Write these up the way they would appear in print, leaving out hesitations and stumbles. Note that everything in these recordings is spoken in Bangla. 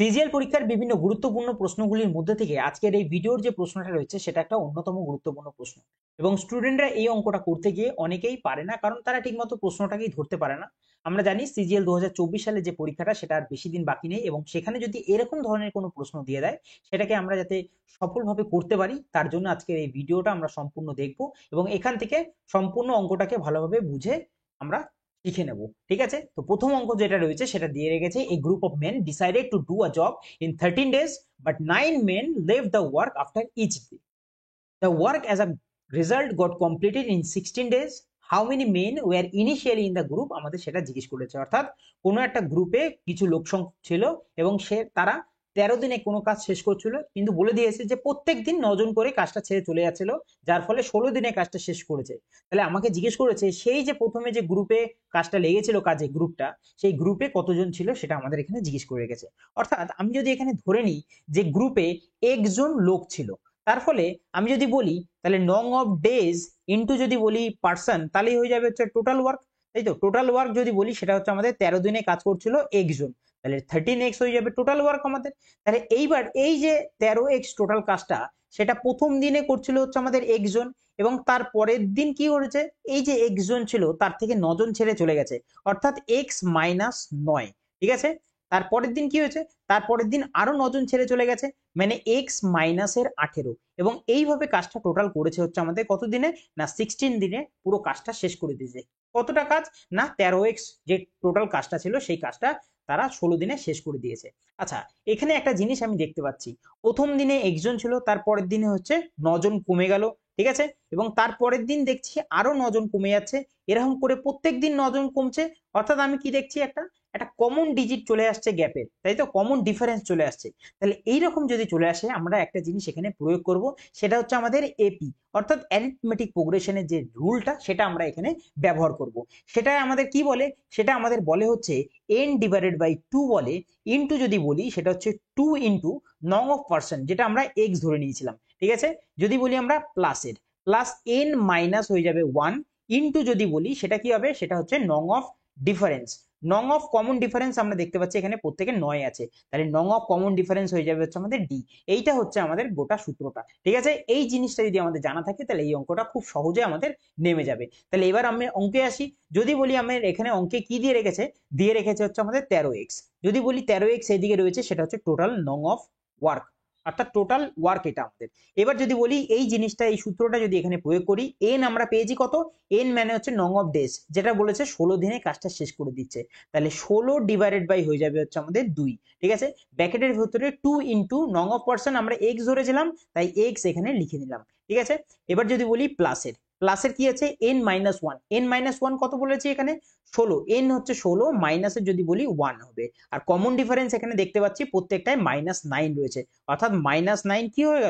সিজিএল পরীক্ষার বিভিন্ন গুরুত্বপূর্ণ প্রশ্নগুলির মধ্যে থেকে আজকের এই ভিডিওর যে প্রশ্নটা রয়েছে সেটা একটা অন্যতম গুরুত্বপূর্ণ প্রশ্ন। এবং স্টুডেন্টরা এই অঙ্কটা করতে গিয়ে অনেকেই পারে না, কারণ তারা ঠিকমতো প্রশ্নটাকেই ধরতে পারে না। আমরা জানি সিজিএল 2024 সালে যে পরীক্ষাটা সেটা আর বেশি দিন বাকি নেই, এবং সেখানে যদি এরকম ধরনের কোনো প্রশ্ন দিয়ে দেয় সেটাকে আমরা যাতে সফলভাবে করতে পারি তার জন্য আজকের এই ভিডিওটা আমরা সম্পূর্ণ দেখব, এবং এখান থেকে সম্পূর্ণ অঙ্কটাকে ভালোভাবে বুঝে আমরা শিখে নেব। ঠিক আছে, তো প্রথম অঙ্ক যেটা রয়েছে সেটা দিয়ে রেখেছে, a group of men decided to do a job in 13 days but 9 men left the work after each day. The work as a result got completed in 16 days. How many men were initially in the group? আমাদের সেটা জিজ্ঞেস করেছে, অর্থাৎ কোনো একটা গ্রুপে কিছু লোক সংখ্যক ছিল এবং তারা 13 দিনে কোনো কাজ শেষ করছিল, কিন্তু বলে দিয়েছে যে প্রত্যেক দিন 9 জন করে কাজটা ছেড়ে চলে যাচ্ছিল, যার ফলে 16 দিনে কাজটা শেষ করেছে। তাহলে আমাকে জিজ্ঞেস করেছে সেই যে প্রথমে যে গ্রুপে কাজটা লেগেছিল, কাজে গ্রুপটা, সেই গ্রুপে কতজন ছিল সেটা আমাদের এখানে জিজ্ঞেস করে রেখেছে। অর্থাৎ আমি যদি এখানে ধরে নিই যে গ্রুপে একজন লোক ছিল, তার ফলে আমি যদি বলি তাহলে নং অফ ডেজ ইন্টু যদি বলি পার্সন, তাহলেই হয়ে যাবে হচ্ছে টোটাল ওয়ার্ক। তাই তো, টোটাল ওয়ার্ক যদি বলি সেটা হচ্ছে আমাদের 13 দিনে কাজ করছিল একজন, তাহলে 13x হয়ে যাবে টোটাল ওয়ার্ক আমাদের। তাহলে এইবার এই যে 13x টোটাল কাজটা সেটা প্রথম দিনে করছিল হচ্ছে আমাদের একজন, এবং তার পরের দিন কি করেছে, এই যে একজন ছিল তার থেকে 9 জন ছেড়ে চলে গেছে, অর্থাৎ x-9। ঠিক আছে, তারপরের দিন কি হয়েছে, তারপরের দিন আরো 9 জন ছেড়ে চলে গেছে, মানে x-18। এবং এইভাবে কাজটা টোটাল করেছে হচ্ছে আমাদের কত দিনে না 16 দিনে পুরো কাজটা শেষ করে দিয়েছে। কতটা কাজ না 13x যে টোটাল কাজটা ছিল সেই কাজটা তারা 16 দিনে শেষ করে দিয়েছে। আচ্ছা, এখানে একটা জিনিস আমি দেখতে পাচ্ছি, প্রথম দিনে একজন ছিল, তারপরের দিনে হচ্ছে 9 জন কমে গেল। ঠিক আছে, এবং তারপরের দিন দেখছি আরো 9 জন কমে যাচ্ছে, এরকম করে প্রত্যেক দিন 9 জন কমছে। অর্থাৎ আমি কি দেখছি, একটা একটা কমন ডিজিট চলে আসছে গ্যাপের, তাই তো, কমন ডিফারেন্স চলে আসছে। তাহলে এইরকম যদি চলে আসে আমরা একটা জিনিস এখানে প্রয়োগ করব, সেটা হচ্ছে আমাদের এপি, অর্থাৎ অ্যারিথমেটিক প্রোগ্রেশনের যে রুলটা সেটা আমরা এখানে ব্যবহার করব। সেটা আমাদের কি বলে, সেটা আমাদের বলে হচ্ছে n ডিভাইডেড বাই 2 বলে, ইন্টু যদি বলি সেটা হচ্ছে 2 ইন্টু নং অফ পার্সন, যেটা আমরা এক্স ধরে নিয়েছিলাম। ঠিক আছে, যদি বলি আমরা প্লাসের প্লাস n মাইনাস হয়ে যাবে 1, ইন্টু যদি বলি সেটা কি হবে, সেটা হচ্ছে নং অফ ডিফারেন্স। নং অফ কমন ডিফারেন্স আমরা দেখতে পাচ্ছি এখানে প্রত্যেকের 9 আছে, তাহলে নং অফ কমন ডিফারেন্স হয়ে যাবে হচ্ছে আমাদের ডি। এইটা হচ্ছে আমাদের গোটা সূত্রটা। ঠিক আছে, এই জিনিসটা যদি আমাদের জানা থাকে তাহলে এই অঙ্কটা খুব সহজে আমাদের নেমে যাবে। তাহলে এবার আমি অঙ্কে আসি, যদি বলি আমার এখানে অঙ্কে কি দিয়ে রেখেছে, দিয়ে রেখেছে হচ্ছে আমাদের 13x। যদি বলি 13x এদিকে রয়েছে, সেটা হচ্ছে টোটাল নং অফ ওয়ার্ক, অর্থাৎ টোটাল ওয়ার্ক এটা আমাদের। এবার যদি বলি এই জিনিসটা, এই সূত্রটা যদি এখানে প্রয়োগ করি, এন আমরা পেয়েছি কত, এন মানে হচ্ছে নং অফ ডেজ, যেটা বলেছে 16 দিনে কাজটা শেষ করে দিচ্ছে, তাহলে 16 ডিভাইডেড বাই হয়ে যাবে হচ্ছে আমাদের 2। ঠিক আছে, ব্র্যাকেটের ভিতরে 2 ইন্টু নং অফ পার্সন আমরা এক্স ধরেছিলাম, তাই এক্স এখানে লিখে নিলাম। ঠিক আছে, এবার যদি বলি প্লাসের, প্লাসের কি আছে n-1, n-1 কত বলেছি এখানে 16, n হচ্ছে 16, মাইনাসের যদি বলি 1 হবে। আর কমন ডিফারেন্স এখানে দেখতে পাচ্ছি প্রত্যেকটায় -9 রয়েছে, অর্থাৎ -9 কি হয়ে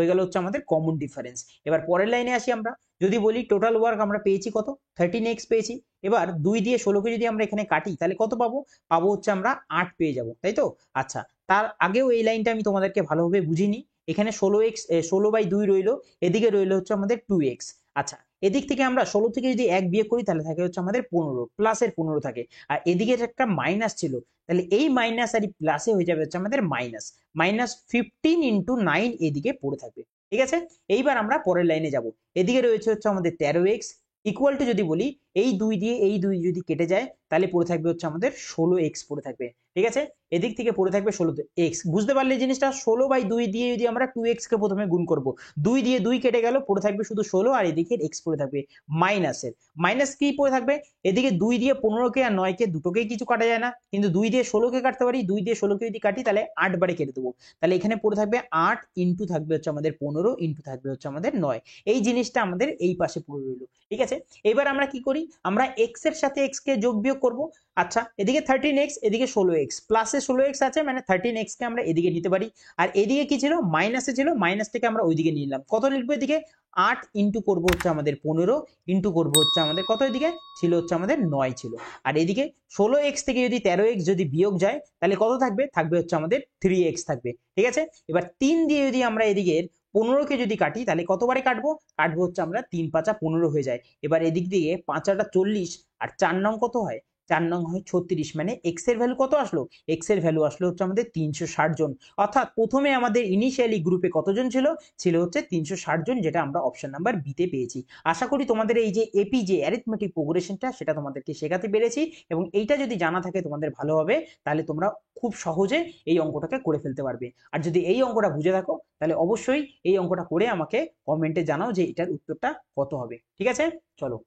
গেল হচ্ছে আমাদের কমন ডিফারেন্স। এবার পরের লাইনে আসি আমরা, যদি বলি টোটাল ওয়ার্ক আমরা পেয়েছি কত 13x পেয়েছি। এবার 2 দিয়ে 16কে যদি আমরা এখানে কাটি তাহলে কত পাবো, পাবো হচ্ছে আমরা 8 পেয়ে যাব, তাই তো। আচ্ছা, তার আগেও এই লাইনটা আমি তোমাদেরকে ভালোভাবে বুঝিনি, এখানে 16/2 রইলো, এদিকে রইলো হচ্ছে আমাদের 2x। আচ্ছা, এদিক থেকে আমরা 16 থেকে যদি 1 বিয়োগ করি তাহলে থাকে হচ্ছে আমাদের 15, প্লাসের 15 থাকে, আর এদিকে একটা মাইনাস ছিল, তাহলে এই মাইনাস আর প্লাসে হয়ে যাবে হচ্ছে আমাদের -15 ইন্টু 9 এদিকে পড়ে থাকবে। ঠিক আছে, এইবার আমরা পরের লাইনে যাব, এদিকে রয়েছে হচ্ছে আমাদের 13x ইকুয়াল টু যদি বলি এই 2 দিয়ে এই 2 যদি কেটে যায় তাহলে পড়ে থাকবে হচ্ছে আমাদের 16x পড়ে থাকবে। ঠিক আছে, এদিক থেকে পড়ে থাকবে 16x, বুঝতে পারলে জিনিসটা, 16/2 দিয়ে যদি আমরা 2x কে প্রথমে গুণ করব, 2 দিয়ে 2 কেটে গেল, পড়ে থাকবে শুধু 16, আর এদিকে x পড়ে থাকবে মাইনাসের, মাইনাস কি পড়ে থাকবে, এদিকে 2 দিয়ে 15কে আর 9কে দুটোকেই কিছু কাটা যায় না, কিন্তু 2 দিয়ে 16কে কাটতে পারি, 2 দিয়ে 16কে যদি কাটি তাহলে 8 বারে কেটে দেবো, তাহলে এখানে পড়ে থাকবে 8 ইন্টু থাকবে হচ্ছে আমাদের 15 ইন্টু থাকবে হচ্ছে আমাদের 9। এই জিনিসটা আমাদের এই পাশে পড়ে রইল। ঠিক আছে, এবার আমরা কি করি, আমরা x এর সাথে x কে যোগ বিয়োগ করব। আচ্ছা, এদিকে 13x এদিকে 16x, প্লাসে 16x আছে মানে 13x কে আমরা এদিকে নিতে পারি, আর এদিকে কি ছিল মাইনাসে ছিল, মাইনাস থেকে আমরা ওইদিকে নিয়ে নিলাম, কত লিখবো এদিকে 8 ইন্টু করবো হচ্ছে আমাদের 15 ইন্টু করবো হচ্ছে আমাদের কত, এদিকে ছিল হচ্ছে আমাদের 9 ছিল, আর এদিকে 16x থেকে যদি 13x যদি বিয়োগ যায় তাহলে কত থাকবে, থাকবে হচ্ছে আমাদের 3x থাকবে। ঠিক আছে, এবার 3 দিয়ে যদি আমরা এদিকের 15কে যদি কাটি তাহলে কতবারে কাটবো, কাটবো হচ্ছে আমরা 3 × 5 = 15 হয়ে যায়। এবার এদিক দিয়ে 5 × 8 = 40, আর 4 নং কত হয় 4 নং হয় 36, মানে এক্স এর ভ্যালু কত আসলো? এক্স এর ভ্যালু আসলো হচ্ছে আমাদের 360 জন। অর্থাৎ প্রথমে আমাদের ইনিশিয়ালি গ্রুপে কতজন ছিল? ছিল হচ্ছে 360 জন, যেটা আমরা অপশন নাম্বার বি তে পেয়েছি। আশা করি তোমাদের এই যে এপি যে অ্যারিথমেটিক প্রোগ্রেশনটা সেটা তোমাদেরকে শেখাতে পেরেছি, এবং এইটা যদি জানা থাকে তোমাদের ভালো হবে, তাহলে তোমরা খুব সহজে এই অঙ্কটাকে করে ফেলতে পারবে। আর যদি এই অঙ্কটা বুঝে থাকো তাহলে অবশ্যই এই অঙ্কটা করে আমাকে কমেন্টে জানাও যে এটার উত্তরটা কত হবে। ঠিক আছে, চলো।